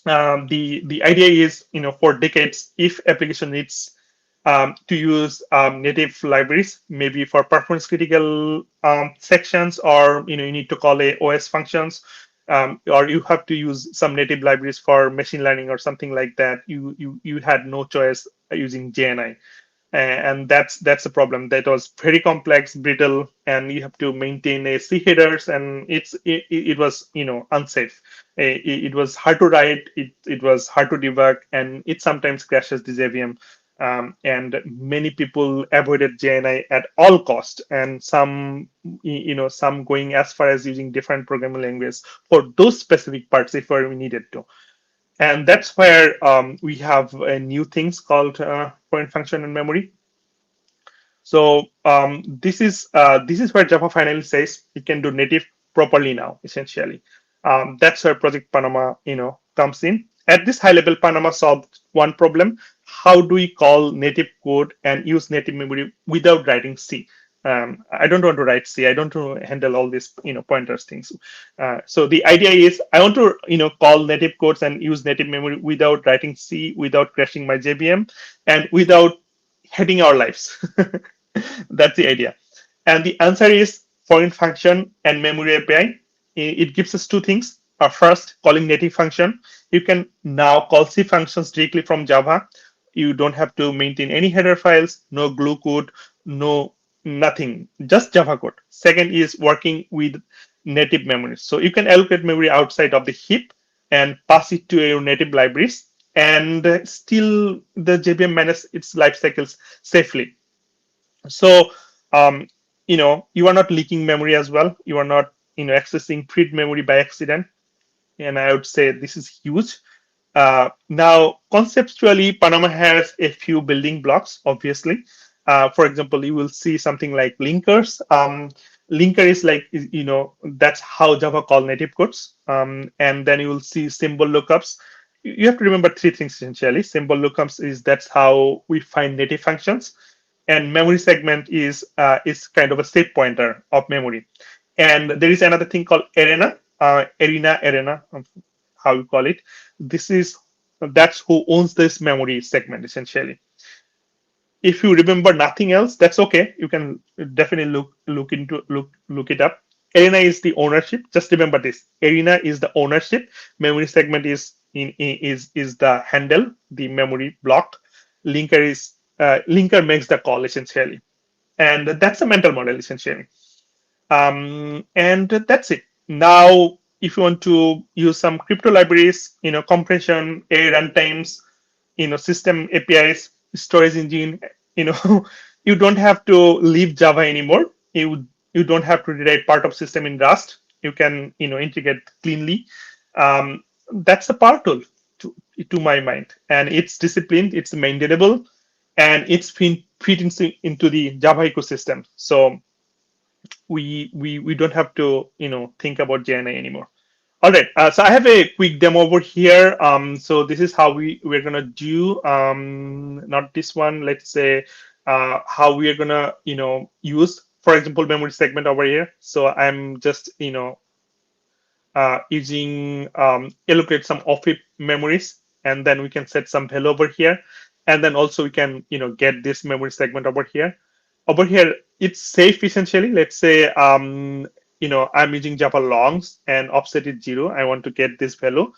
The idea is, for decades, if application needs to use native libraries, maybe for performance critical sections, or you need to call a OS functions, or you have to use some native libraries for machine learning or something like that. You had no choice using JNI, and that's a problem. That was very complex, brittle, and you have to maintain a C headers, and it was unsafe. It was hard to write. It was hard to debug, and it sometimes crashes the JVM. And many people avoided JNI at all cost, and some going as far as using different programming languages for those specific parts if we needed to. And that's where we have new things called point function and memory. So this is where Java finally says it can do native properly now. Essentially, that's where Project Panama comes in. At this high level, Panama solved one problem: how do we call native code and use native memory without writing C? I don't want to write C. I don't want to handle all these pointers things. So the idea is I want to call native codes and use native memory without writing C, without crashing my JVM, and without hating our lives. That's the idea. And the answer is foreign function and memory API. It gives us two things. First, calling native function. You can now call C functions directly from Java. You don't have to maintain any header files, no glue code, no nothing, just Java code. Second is working with native memories. So you can allocate memory outside of the heap and pass it to your native libraries, and still the JVM manages its life cycles safely. So you are not leaking memory as well. You are not accessing freed memory by accident. And I would say this is huge. Now, conceptually, Panama has a few building blocks, obviously. For example, you will see something like linkers. Linker is like, that's how Java call native codes. And then you will see symbol lookups. You have to remember three things essentially. Symbol lookups is that's how we find native functions, and memory segment is kind of a state pointer of memory. And there is another thing called arena, how you call it. That's who owns this memory segment essentially. If you remember nothing else, that's okay. You can definitely look it up. Arena is the ownership. Just remember this. Arena is the ownership. Memory segment is the handle, the memory block. Linker makes the call essentially, and that's a mental model essentially. And that's it. Now, if you want to use some crypto libraries, compression, A runtimes, system APIs, storage engine, you don't have to leave Java anymore. You don't have to rewrite part of system in Rust. You can, integrate cleanly. That's a power tool to my mind, and it's disciplined, it's maintainable, and it's fit into the Java ecosystem. So we don't have to think about JNI anymore. All right, so I have a quick demo over here. So this is how we're gonna do. Not this one. Let's say how we are gonna use, for example, memory segment over here. So I'm just using allocate some off-heap memories, and then we can set some value over here, and then also we can get this memory segment over here. Over here, it's safe essentially. Let's say I'm using Java longs and offset is 0. I want to get this value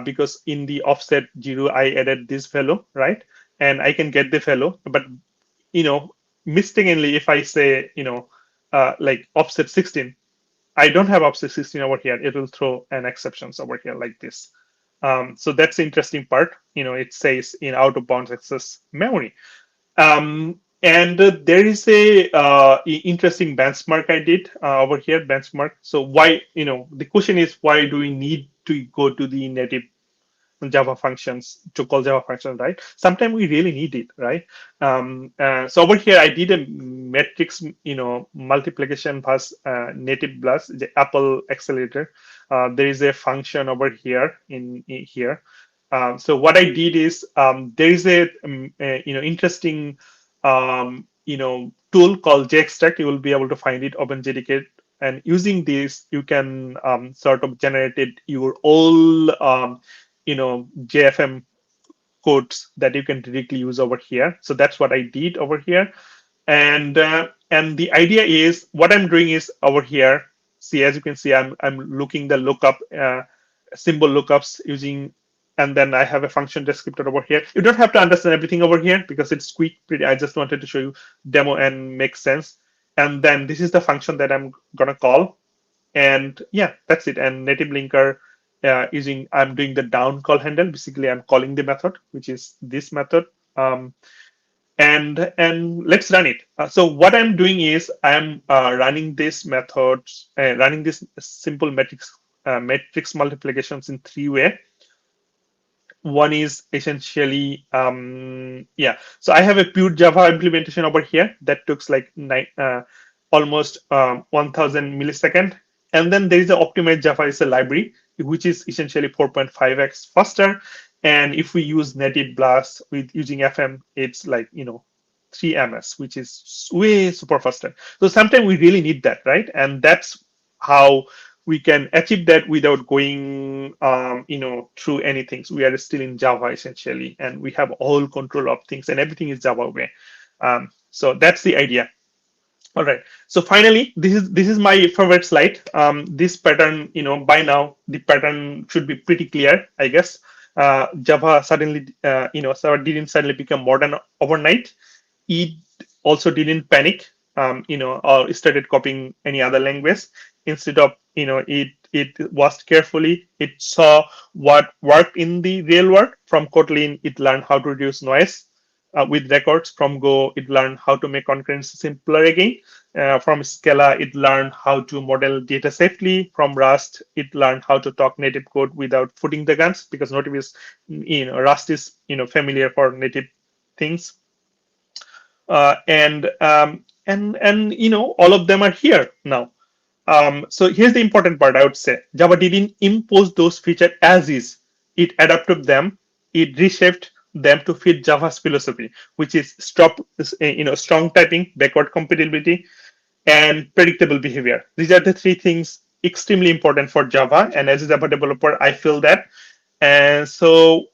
because in the offset 0 I added this value, right? And I can get the value, but you know mistakenly if I say like offset 16, I don't have offset 16 over here. It will throw an exceptions over here like this. So that's the interesting part. It says in out of bounds access memory. And there is a interesting benchmark I did over here, benchmark. So why, the question is, why do we need to go to the native Java functions to call Java functions, right? Sometimes we really need it, right? So over here, I did a matrix, multiplication plus native plus the Apple accelerator. There is a function over here in here. So what I did is there is a interesting tool called JExtract. You will be able to find it OpenJDK, and using this you can sort of generate your all JFM codes that you can directly use over here. So that's what I did over here, and the idea is what I'm doing is over here. See, as you can see, I'm looking the lookup symbol lookups using, and then I have a function descriptor over here. You don't have to understand everything over here because it's quick. Pretty. I just wanted to show you demo and make sense. And then this is the function that I'm gonna call, and yeah, that's it. And native linker using, I'm doing the down call handle. Basically, I'm calling the method, which is this method. And let's run it. So what I'm doing is I'm running this method, running this simple matrix multiplications in 3 ways. One is essentially yeah, so I have a pure Java implementation over here that took like almost 1000 millisecond, and then there is a optimized Java is a library which is essentially 4.5x faster, and if we use native blast with using FM, it's like 3 ms, which is way super faster. So sometimes we really need that, right? And that's how we can achieve that without going through anything. So we are still in Java essentially, and we have all control of things, and everything is Java way. So that's the idea. All right. So finally, this is my favorite slide. This pattern, by now the pattern should be pretty clear, I guess. Java suddenly, didn't suddenly become modern overnight. It also didn't panic, or started copying any other language. Instead of, it watched carefully. It saw what worked in the real world. From Kotlin, it learned how to reduce noise with records. From Go, it learned how to make concurrency simpler again. From Scala, it learned how to model data safely. From Rust, it learned how to talk native code without footing the guns, because native is, Rust is, familiar for native things. And all of them are here now. So here's the important part. I would say Java didn't impose those features as is. It adapted them. It reshaped them to fit Java's philosophy, which is strong typing, backward compatibility, and predictable behavior. These are the 3 things extremely important for Java. And as a Java developer, I feel that. And so,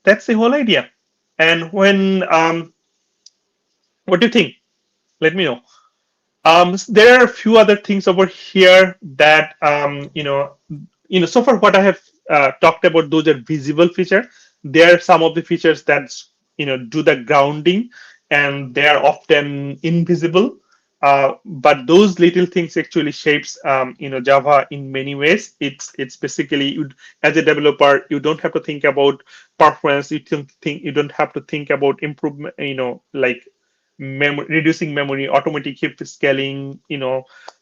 that's the whole idea. And when what do you think? Let me know. There are a few other things over here that so far what I have talked about, those are visible features. There are some of the features that do the grounding, and they are often invisible. But those little things actually shapes Java in many ways. It's basically, as a developer, you don't have to think about performance. You don't have to think about improvement. Like reducing memory, automatic heap scaling,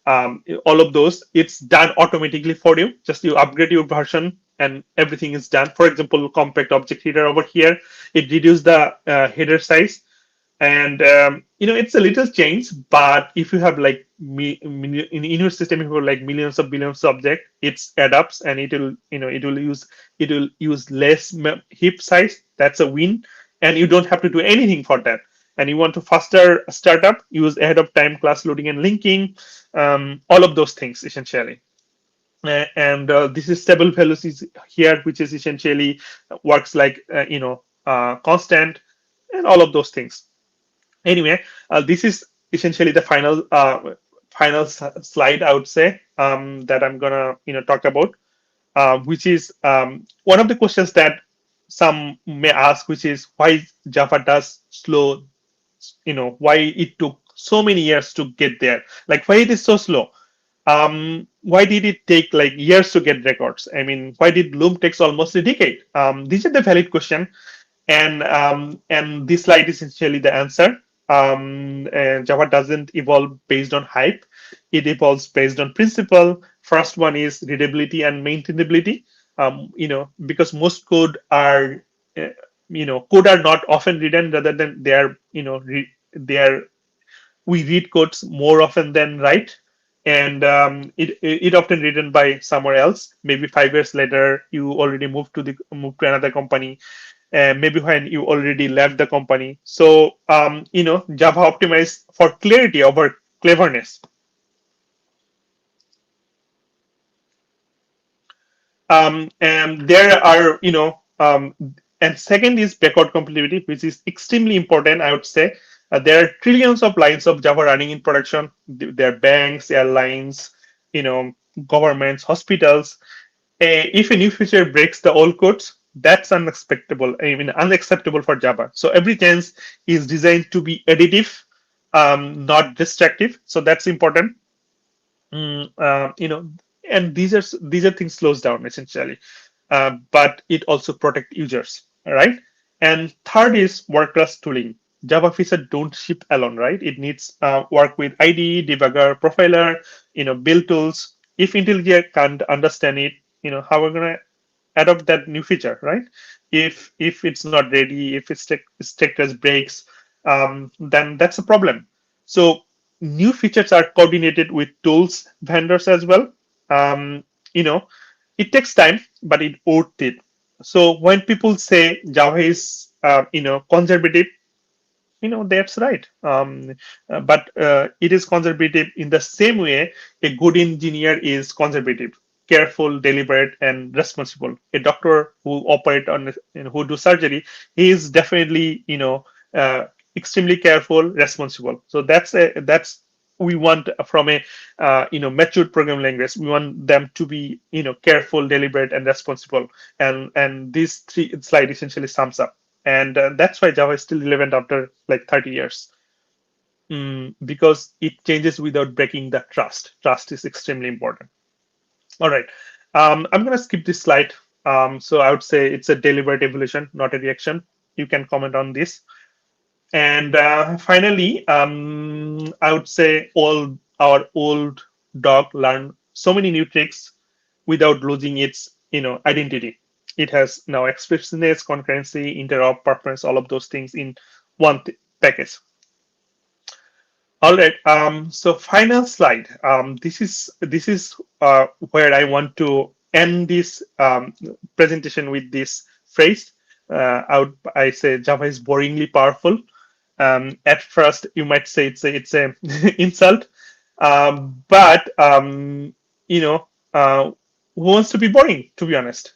all of those, it's done automatically for you. Just you upgrade your version and everything is done. For example, compact object header over here, it reduced the header size, and it's a little change, but if you have like in your system, if you have like millions of billions of object, it's adapts, and it will use less heap size. That's a win, and you don't have to do anything for that. And you want to faster startup, use ahead of time class loading and linking, all of those things essentially. And this is stable velocities here, which is essentially works like constant, and all of those things. Anyway, this is essentially the slide, I would say, that I'm gonna talk about, which is one of the questions that some may ask, which is why Java does slow, why it took so many years to get there, like why it is so slow. Why did it take like years to get records? I mean, why did Loom takes almost a decade? These are the valid question, and this slide is essentially the answer. And Java doesn't evolve based on hype; it evolves based on principle. First one is readability and maintainability. Because most code are not often written, rather than they are, they are we read codes more often than write, and it often written by somewhere else. Maybe 5 years later, you already moved to another company, maybe when you already left the company. So Java optimized for clarity over cleverness. And there are and second is backward compatibility, which is extremely important, I would say. There are trillions of lines of Java running in production. There are banks, airlines, you know governments, hospitals. If a new feature breaks the old codes, that's unacceptable for Java. So every change is designed to be additive, not destructive. So that's important. Mm, and these are things slows down essentially, but it also protect users, right? And third is world class tooling. Java feature don't ship alone, right? It needs work with IDE, debugger, profiler, build tools. If IntelliJ can't understand it, how we're gonna adopt that new feature, right? If it's not ready, if its status breaks, then that's a problem. So new features are coordinated with tools vendors as well. Um, you know, it takes time, but it worth it. So when people say Java is conservative, that's right. But it is conservative in the same way a good engineer is conservative, careful, deliberate, and responsible. A doctor who operate on, who do surgery, he is definitely, extremely careful, responsible. So that's we want from a matured programming language. We want them to be careful, deliberate, and responsible. And these three slide essentially sums up, and that's why Java is still relevant after like 30 years. Because it changes without breaking the trust. Trust is extremely important. All right. I'm going to skip this slide. So I would say it's a deliberate evolution, not a reaction. You can comment on this. And finally, I would say all our old dog learned so many new tricks without losing its identity. It has now expressiveness, concurrency, interop, preference, all of those things in one package. All right. So final slide. This is where I want to end this presentation with this phrase. I say Java is boringly powerful. At first, you might say it's a insult, but you know, who wants to be boring? To be honest,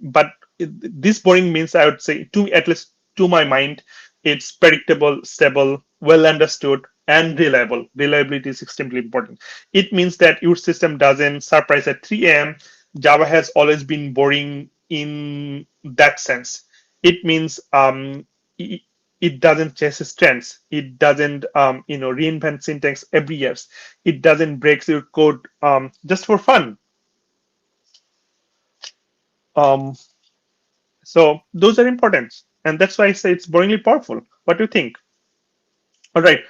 but this boring means, I would say, to at least to my mind, it's predictable, stable, well understood, and reliable. Reliability is extremely important. It means that your system doesn't surprise at 3 a.m. Java has always been boring in that sense. It means it doesn't chase trends. It doesn't reinvent syntax every year. It doesn't break your code just for fun. Um, so those are important, and that's why I say it's boringly powerful. What do you think? All right.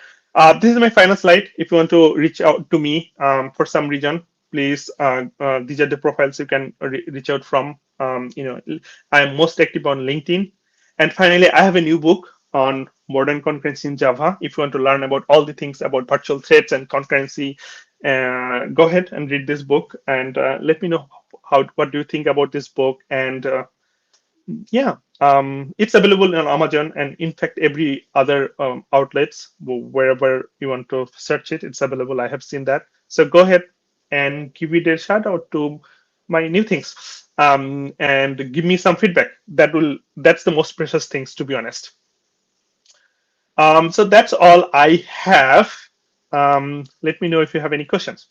This is my final slide. If you want to reach out to me for some reason, please, these are the profiles you can reach out from. I am most active on LinkedIn. And finally, I have a new book on modern concurrency in Java. If you want to learn about all the things about virtual threads and concurrency, go ahead and read this book and let me know what do you think about this book. And yeah, it's available on Amazon and in fact every other outlets wherever you want to search it, it's available. I have seen that. So go ahead and give it a shout out to my new things, and give me some feedback. That's the most precious things, to be honest. So that's all I have. Let me know if you have any questions.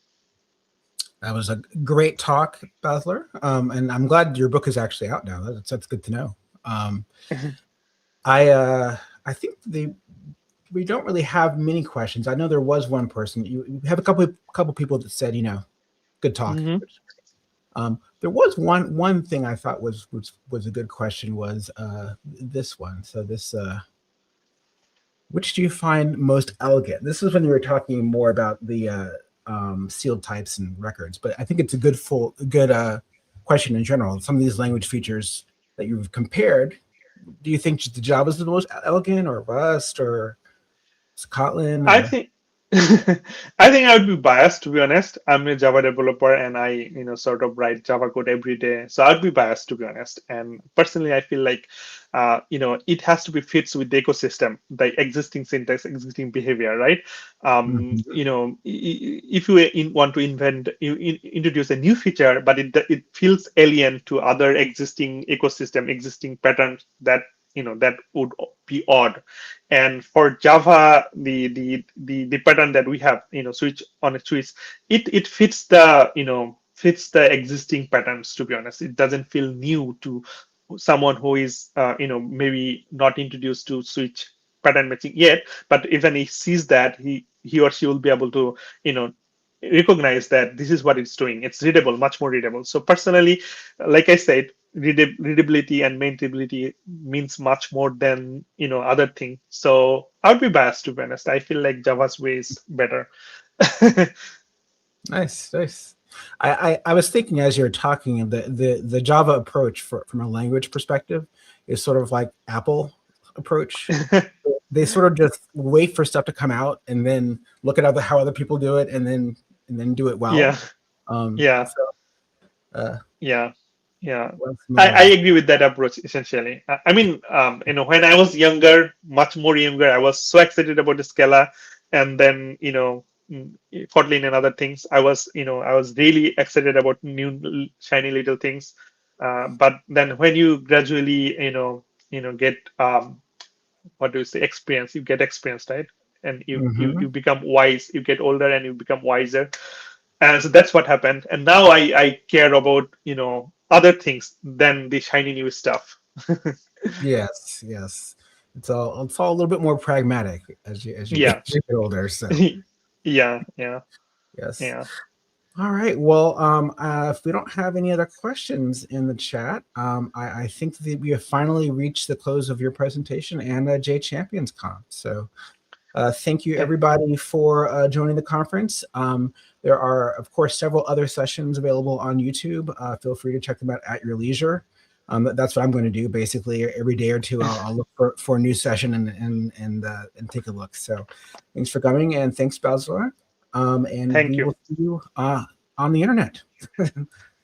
That was a great talk, Basler. And I'm glad your book is actually out now. That's good to know. I think we don't really have many questions. I know there was one person. You have a couple people that said, good talk. There was one thing I thought was a good question was this one. So this, which do you find most elegant? This is when you were talking more about the sealed types and records, but I think it's a good question in general. Some of these language features that you've compared, do you think the Java is the most elegant, or Rust, or Kotlin? I think I think I would be biased, to be honest. I'm a Java developer and I, sort of write Java code every day. So I'd be biased, to be honest. And personally, I feel like, it has to be fits with the ecosystem, the existing syntax, existing behavior, right? If you want to introduce a new feature, but it feels alien to other existing ecosystem, existing patterns that would be odd. And for Java, the pattern that we have, switch on a switch, it fits the existing patterns. To be honest, it doesn't feel new to someone who is maybe not introduced to switch pattern matching yet. But even he sees that, he or she will be able to recognize that this is what it's doing. It's readable, much more readable. So personally, like I said, readability and maintainability means much more than other thing. So I would be biased, to be honest. I feel like Java's way is better. Nice. I was thinking as you were talking, the Java approach from a language perspective is sort of like Apple approach. They sort of just wait for stuff to come out and then look at how other people do it and then do it well. Yeah. Yeah. So, yeah. I agree with that approach essentially. I mean, when I was younger, much more younger, I was so excited about the Scala, and then Kotlin and other things. I was really excited about new shiny little things. But then when you gradually get what do you say, experience, you get experience, right? And you become wise, you get older and you become wiser. And so that's what happened. And now I care about other things than the shiny new stuff. Yes. It's all a little bit more pragmatic as you get older. So yeah. Yes. All right. Well, if we don't have any other questions in the chat, I think that we have finally reached the close of your presentation and JChampions Conf. So thank you, everybody, for joining the conference. There are, of course, several other sessions available on YouTube. Feel free to check them out at your leisure. That's what I'm going to do. Basically, every day or two, I'll look for a new session and take a look. So thanks for coming, and thanks, Basler. And Thank we will see you on the internet.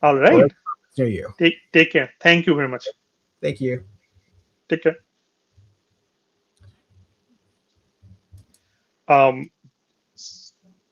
All right. Near you. Take care. Thank you very much. Thank you. Take care.